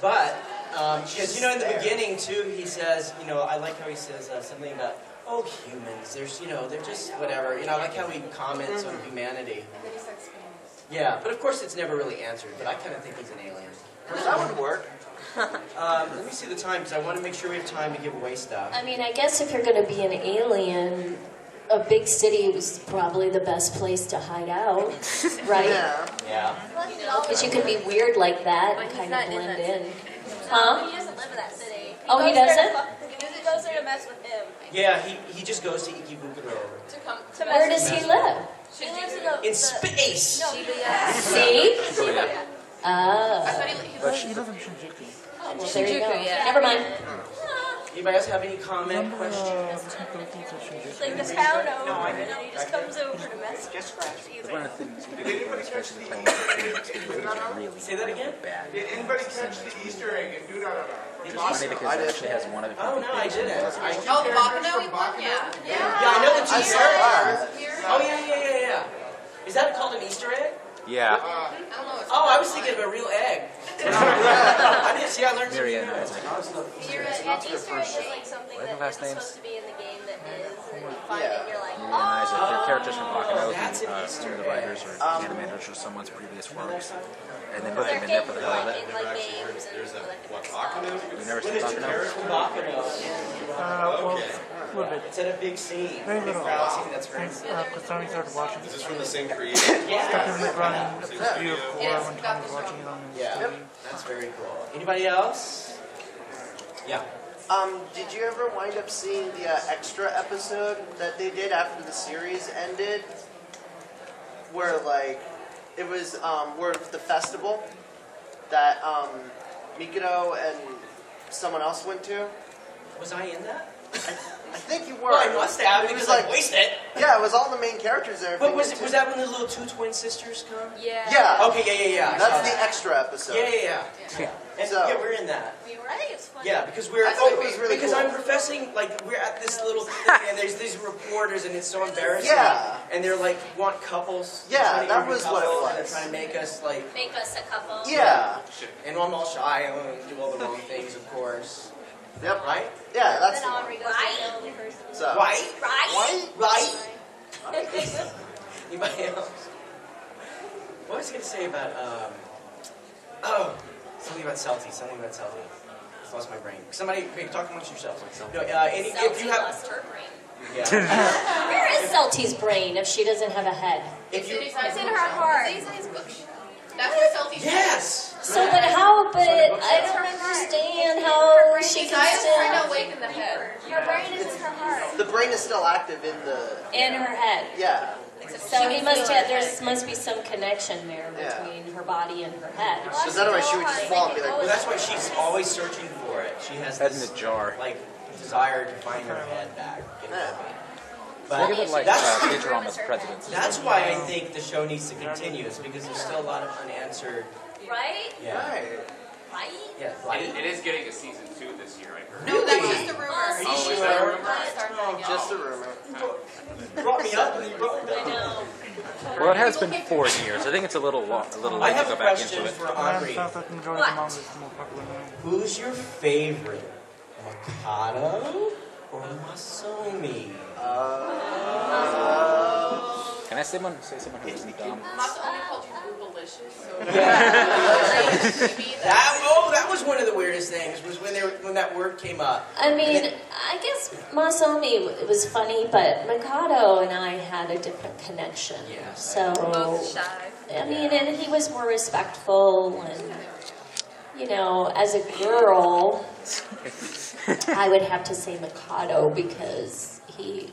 But, because, in the beginning, too, he says, I like how he says something about, humans, they're just whatever. I like how he comments on humanity. Yeah, but of course it's never really answered, but I kind of think he's an alien. That would work. Let me see the time, because I want to make sure we have time to give away stuff. I mean, I guess if you're going to be an alien, a big city was probably the best place to hide out, right? Yeah. Because you can be weird like that and kind of blend in. Huh? He doesn't live in that city. Oh, he doesn't? He goes there to mess with him. Yeah, he just goes to Ikebukuro. Where does he live? He lives in In space! No, See? Shibuya. Oh. I thought he But she lives in Shinjuku. Well, there you go. yeah. Never mind. Anybody else have any comment, question? It's like the town over, and then he just comes over to mess with us. One of the things we did was especially playing really, Say that again? bad. Did anybody catch the Easter egg in Durarara? It's funny because it actually has one of the Oh, no, I didn't. Oh, the Bakano one? Yeah. Yeah, I know the two characters. Oh, yeah. Is that called an Easter egg? Yeah. Oh, I was thinking of a real egg. I didn't see. I learned something Miriam, new. I was like, You're right. And Easter egg is like something What are that the last isn't names? supposed to be in the game that is, and then you find it and you're like, Miriam and Isaac, they're characters from Bakano, that's an some of the writers or animators or someone's previous works. And they put them in there for the hell of it. in like games and There's a, like what, Bakano? You never What seen is the Bakano? character from Bakano? Well, a little bit. It's in a big scene. Very Big little. crowd scene. That's great. Since Kasami started watching Is it. this from the same creator? Started Yeah. like running episode 3 or 4 Yes, when got Tom was this watching it wrong. on his Yeah. TV. That's very cool. Anybody else? Yeah. Did you ever wind up seeing the extra episode that they did after the series ended? Where like it was where the festival that Mikado and someone else went to. Was I in that? I think you were. Well, I must have It because was I like wasted it. yeah, it was all the main characters there. But was that when the little two twin sisters come? yeah. Yeah. Okay, yeah. I saw That's the that. extra episode. Yeah. And So- yeah, we're in that. I think it's funny. Yeah, because we're I thought it was really because cool. I'm professing like we're at this little thing and there's these reporters and it's so embarrassing. Yeah. And they're like want couples. Yeah, trying to that interview was what it couples, and was. they're trying to make us like. Make us a couple. Yeah. And I'm all shy and do all the wrong things, of course. Yep. Right? Yeah, that's Then Henri goes Right. to the only person. so. Right? Right? Anybody else? What was I gonna say about something about Celti. I lost my brain. Somebody, maybe talk amongst yourselves. No, if you have. lost her brain. Yeah. Where is Celti's brain if she doesn't have a head? If you. It's in her heart. That's what Celti's Yes. So, but how? But I don't understand how she His can eyes still kind of awake in the head. Her brain is in her heart. The brain is still active in the. in her head. Yeah. So he must have. There must be some connection there Yeah. between her body and her head. Because otherwise she would just fall and be like. Well, that's why she's always searching for it. She has Head in this the jar. like desire to find her head back. Yeah. But Think of it like that's Futurama's presidents. that's why I think the show needs to continue. Is because there's still a lot of unanswered. Right? Yeah. Right. Right? Yeah. It, Right. it is getting a season 2 this year, I heard. No, that's just a rumor. Are you Oh, is sure? that a rumor? Oh, Just a rumor. brought me up. You brought me I down. know. Well, it has been 4 years. I think it's a little I late have to a go back question into it. for I Henri. sounds like enjoying the manga is more popular now. Who's your favorite, Mikado or Masomi? Can I say someone who isn't dumb? Masomi called you Boogalicious, so That was one of the weirdest things was when that word came up. I mean, I guess Masomi it was funny, but Mikado and I had a different connection. Yeah. So both shy. I mean, and he was more respectful, and you know, as a girl, I would have to say Mikado because he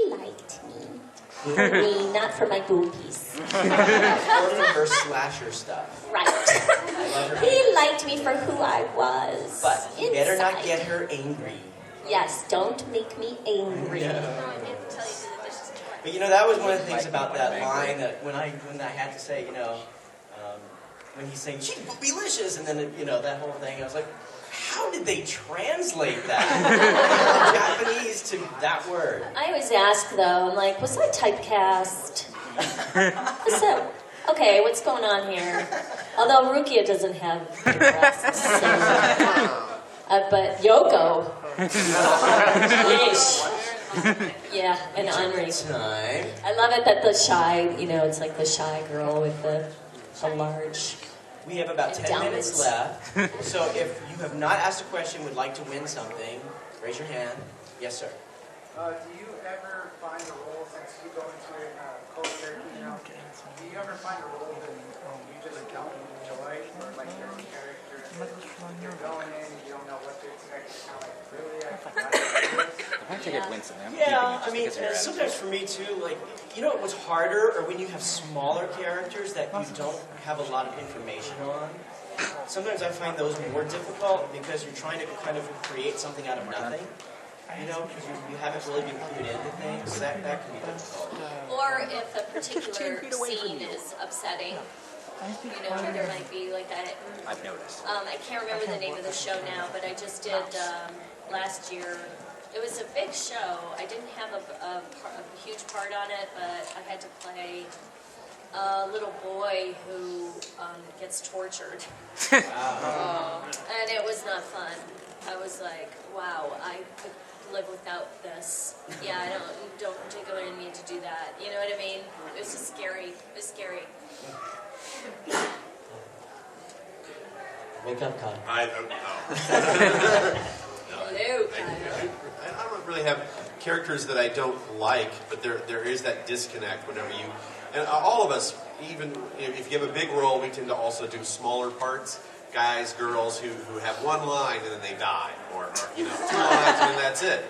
liked me. For me, not for my boobies. Or for her slasher stuff. Right. I love her. He liked me for who I was. But you better not inside. get her angry. Yes, don't make me angry. But you know, that was one of the things about that line that when I had to say, you know, when he's saying she's boobylicious, and then you know that whole thing, I was like, how did they translate that from Japanese to that word? I always ask though, I'm like, was I typecast? So, okay, what's going on here? Although Rukia doesn't have breasts, so, but Yoko. Yeesh. Yeah, and Henri. I love it that the shy, you know, it's like the shy girl with the large. We have about 10 minutes left, so if you have not asked a question, would like to win something, raise your hand. Yes, sir. Do you ever find a role, since you go into it culture, you know, do you ever find a role that you just don't enjoy, or like your character, you're going in, you don't know what to expect, it's kind of like, really, I think it wins them. Yeah, I mean, sometimes for me too, like, you know, it was harder, or when you have smaller characters that you don't have a lot of information on. sometimes I find those more difficult because you're trying to kind of create something out of nothing. You know, because you haven't really been clued into things. That can be difficult. Or if a particular scene is upsetting, you know, there might be like that. I've noticed. I can't remember the name of the show now, but I just did last year. It was a big show. I didn't have a huge part on it, but I had to play a little boy who gets tortured. And it was not fun. I was like, wow, I could live without this. Yeah, I don't particularly need to do that. You know what I mean? It was just scary. It was scary. Wake up, Kyle. I don't know. Hello, I don't really have characters that I don't like, but there is that disconnect whenever you, and all of us, even if you have a big role, we tend to also do smaller parts. Guys, girls who have one line and then they die, or you know, 2 lines and then that's it.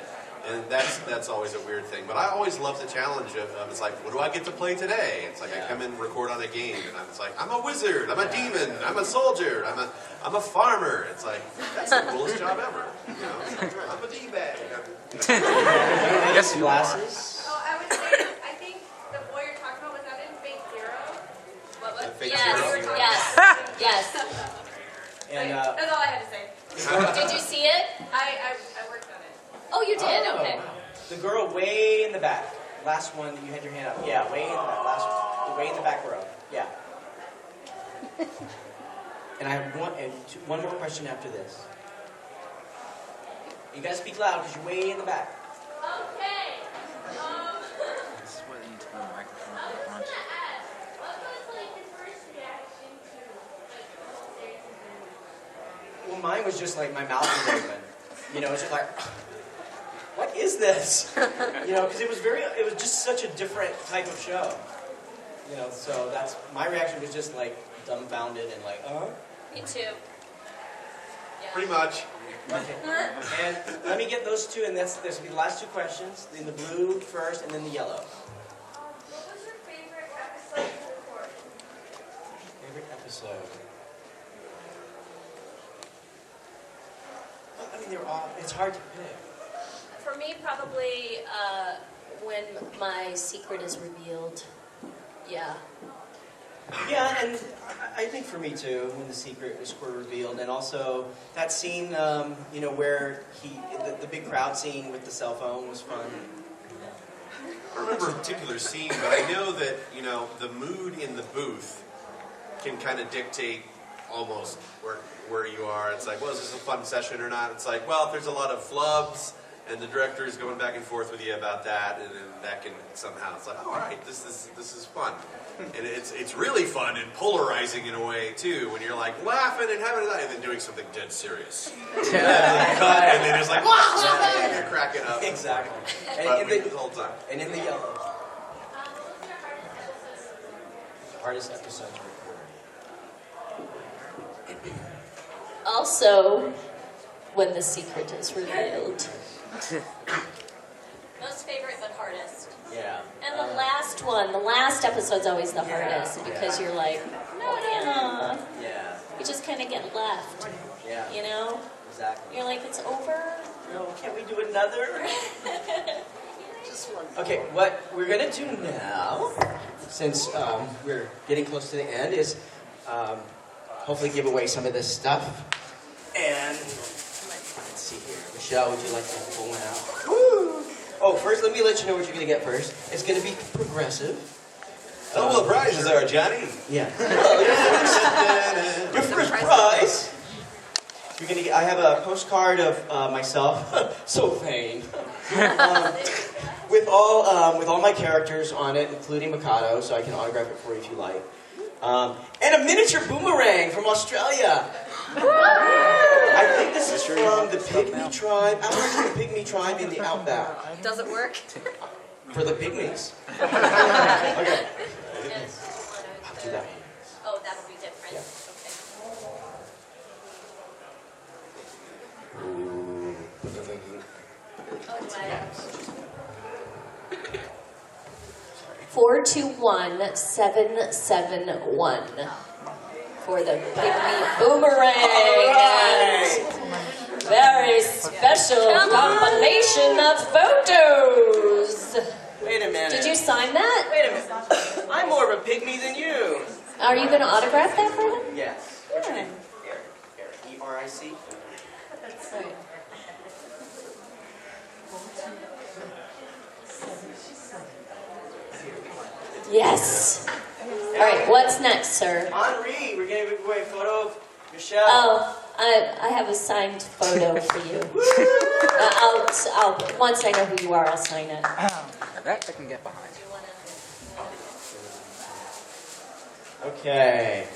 And that's always a weird thing. But I always love the challenge of it's like, what do I get to play today? It's like I come in and record on a game, and it's like, I'm a wizard, I'm a demon, I'm a soldier, I'm a farmer. It's like, that's the coolest job ever. You know, I'm a D-bag. Yes, you are. Glasses. Oh, I would say, I think the boy you're talking about was that in Fate Zero? What was? Fate Yes, Zero? yes. And That's all I had to say. Did you see it? I worked on it. Oh, you did? Okay. The girl way in the back. Last one, you had your hand up. Yeah, way in the back. Last one. Way in the back row. Yeah. And I have one more question after this. You gotta speak loud because you're way in the back. Okay. This is what you need to put a microphone in front. What was like your first reaction to like the whole series of movies? Well, mine was just like my mouth was open. You know, it's just like, what is this? You know, because it was just such a different type of show. You know, so that's my reaction was just like dumbfounded and like, Me too. Yeah. Pretty much. Okay. And let me get those two, and this will be the last 2 questions. In the blue first, and then the yellow. What was your favorite episode to record? Favorite episode? I mean, they're all. It's hard to pick. For me, probably when my secret is revealed. Yeah. Yeah, and I think for me too, when the secret was revealed, and also that scene, you know, where the big crowd scene with the cell phone was fun. I don't remember a particular scene, but I know that, you know, the mood in the booth can kind of dictate almost where you are. It's like, well, is this a fun session or not? It's like, well, if there's a lot of flubs and the director is going back and forth with you about that, and then that can somehow, it's like, oh, all right, this is fun. And it's really fun and polarizing in a way, too, when you're like laughing and having a and then doing something dead serious. And then it's like, and you're cracking up. Exactly. But we do the whole time. And in the yellow. What was your hardest episode? Hardest episodes recorded. Also, when the secret is revealed. Most favorite but hardest. Yeah. And the last one, the last episode's always the hardest because you're like, no. Yeah. You just kind of get left. Yeah. You know? Exactly. You're like, it's over. No, can't we do another? Just one. Okay, what we're gonna do now, since we're getting close to the end, is hopefully give away some of this stuff. And let's see here, Michelle, would you like to pull one out? Woo! Oh, first, let me let you know what you're gonna get first. It's gonna be progressive. Oh, well, the prizes are, Johnny. Yeah. Your first prize. You're gonna get, I have a postcard of myself, so vain, with all my characters on it, including Mikado, so I can autograph it for you if you like. And a miniature boomerang from Australia. I think this is from the Pygmy tribe. Aboriginal Pygmy tribe in the outback. Does it work? For the Pygmies. Okay. I'll do that. Oh, that'll be different. Yeah. Okay. Oh, do I? 421771. for the Pygmy Boomerang. And very special compilation of photos. Wait a minute. Did you sign that? Wait a minute. I'm more of a pygmy than you. Are you going to autograph that for him? Yes. What's your name? Eric. Eric. E-R-I-C? That's right. Yes. All right, what's next, sir? Henri, we're going to give away a photo of Michelle. Oh, I have a signed photo for you. I'll once I know who you are, I'll sign it. That I can get behind. Okay.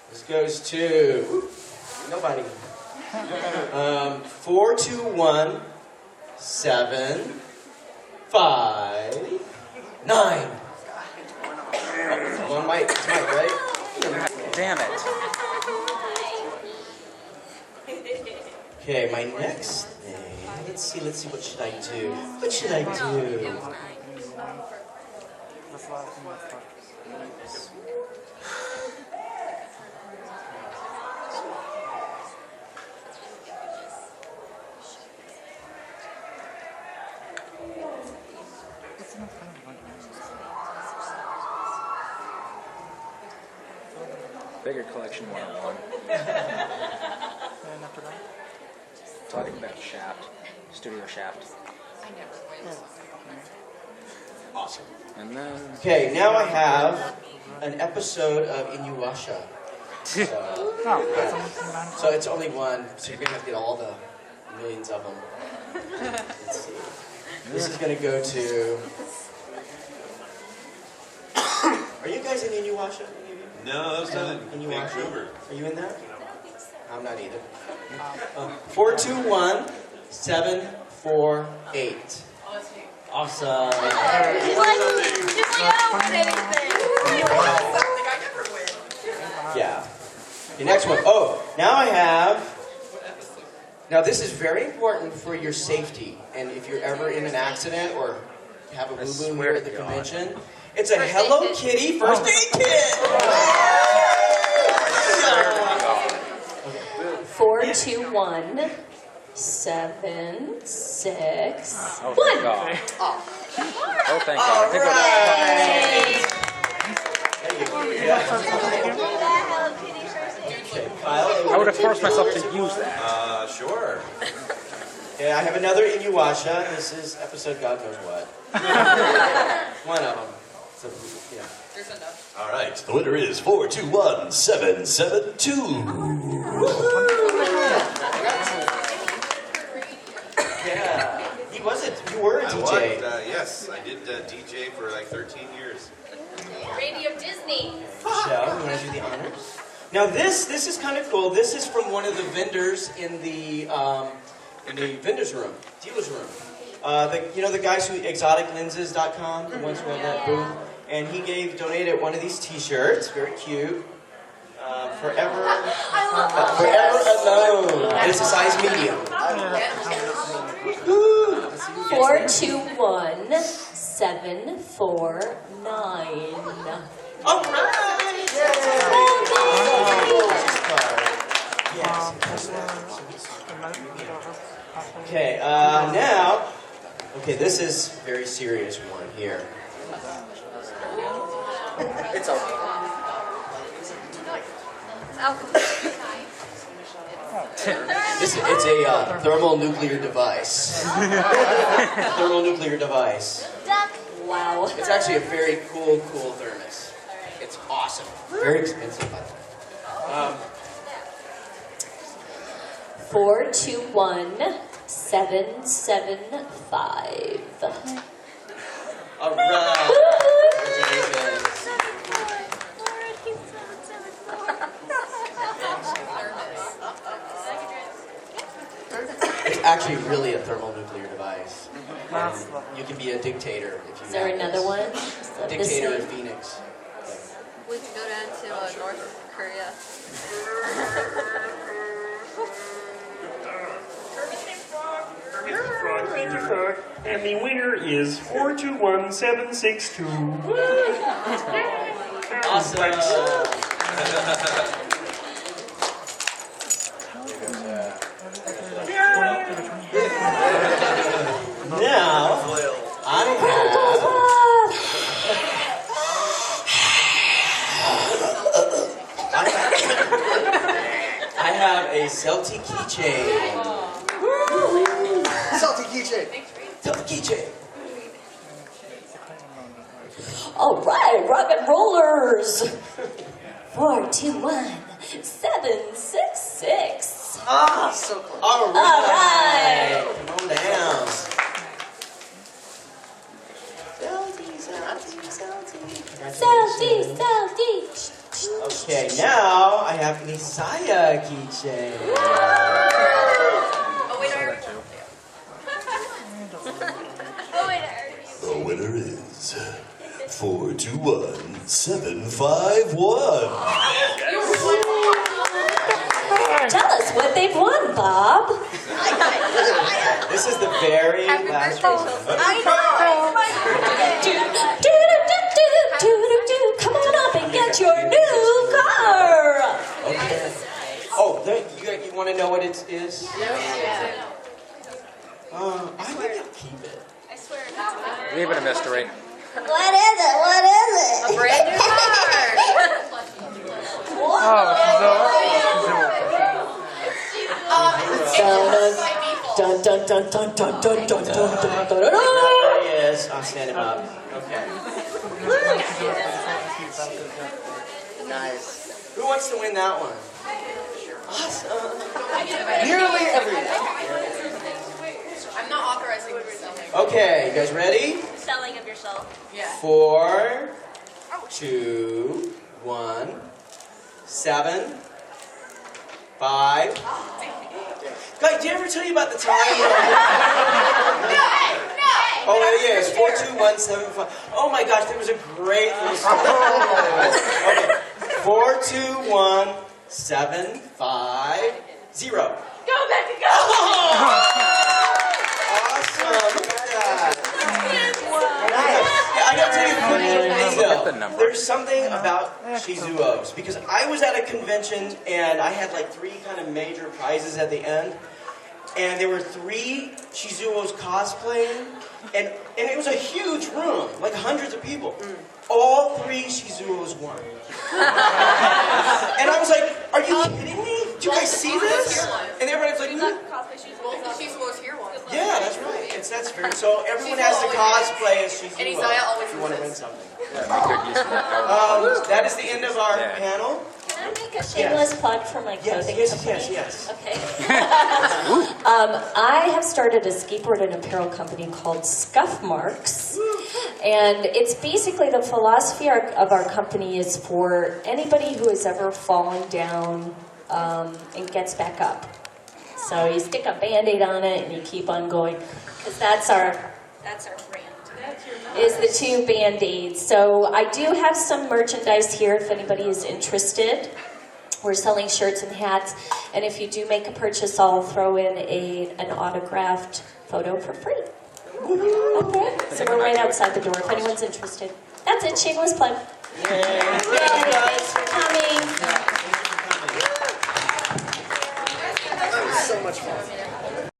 This goes to nobody. 421 7 5 9. One mic, it's mic, right? Damn it. Okay, my next thing. Let's see. What should I do? What should I do? Bigger collection 101. Talking about Shaft, Studio Shaft. I never win. Awesome. And then. Okay, now I have an episode of Inuyasha. So, yeah. So it's only one, so you're gonna have to get all the millions of them. Let's see. This is gonna go to. Are you guys in Inuyasha? No, that was done in Inuyasha. Vancouver. Are you in that? I'm not either. 421 748. Oh, that's me. Awesome. He's like, I don't win anything. You won something, I never win. Yeah. The next one. Oh, now I have. Now this is very important for your safety, and if you're ever in an accident or have a boo-boo here at the convention, it's a Hello Kitty first aid kit. 421 7 6 Oh, 1. thank God. Oh, thank God. All I think I would have forced myself to use that. Sure. Yeah, I have another Inuyasha. This is episode God knows what. One of them. So, yeah. There's enough. All right. The winner is 421 772. Yeah. You were a DJ. Yes, I did DJ for like 13 years. Radio Disney. Michelle, you want to do the honors? Now this is kind of cool. This is from one of the vendors in the vendors room, dealer's room. The guys who exoticlenses.com, the ones who have that booth, and he donated one of these T-shirts, very cute. Forever alone. And it's a size medium. 421 749. All right. Yes. Okay. Now. Okay. This is a very serious one here. It's okay. It's a thermonuclear device. Thermonuclear device. Wow. It's actually a very cool thermos. It's awesome. Very expensive, by the way. 421 775. All right. It's actually really a thermonuclear device. And you can be a dictator if you. Is there another one? A dictator of Phoenix. We can go down to North Korea. And the winner is 421 762. Awesome. Now, I have a Celtic keychain. Salty keychain. Celtic keychain. All right, rock and rollers. 421-766. Ah, so close. All right. Come on down. Salty. Okay, now I have an Isaiah keychain. Oh, wait, I already The winner is 421-751. Tell us what they've won, Bob. This is the very last one. Come on up and get your new car. Okay. Oh, you want to know what it is? Yeah. I think I'll keep it. I swear. Leave it a mystery. What is it? A brand new car. Dun dun dun dun dun dun dun dun dun dun. There he is. I'll stand him up. Okay. Nice. Who wants to win that one? Awesome. Nearly everyone. I'm not authorizing the selling. Okay, you guys ready? Selling of yourself. Yeah. 4, 2, 1, 7, 5. Guys, did I ever tell you about the time? Oh, it is 4, 2, 1, 7, 5. Oh my gosh, there was a great little story. Okay, 4, 2, 1, 7, 5, 0. Go, Becca, go! Awesome! Look at that. I gotta tell you a quick little thing though. There's something about Shizuo's because I was at a convention and I had like 3 kind of major prizes at the end, and there were 3 Shizuo's cosplaying, and it was a huge room, like hundreds of people. All 3 Shizuo's won. And I was like, "Are you kidding me? Do you guys see this?" And everybody was like, She's was here once. "Yeah, that's right. That's fair." So everyone has to cosplay as Shizuo. And Isaiah always if you want to win something. Yeah, That is the end of our panel. Can I make a shameless plug for my clothing company? Yes. Okay. I have started a skateboard and apparel company called Scuff Marks. And it's basically the philosophy of our company is for anybody who has ever fallen down and gets back up. So you stick a Band-Aid on it and you keep on going. Because that's our brand. Is the 2 Band-Aids. So I do have some merchandise here if anybody is interested. We're selling shirts and hats, and if you do make a purchase, I'll throw in an autographed photo for free. Okay, so we're right outside the door if anyone's interested. That's it, shameless plug. Yay. Thanks for coming.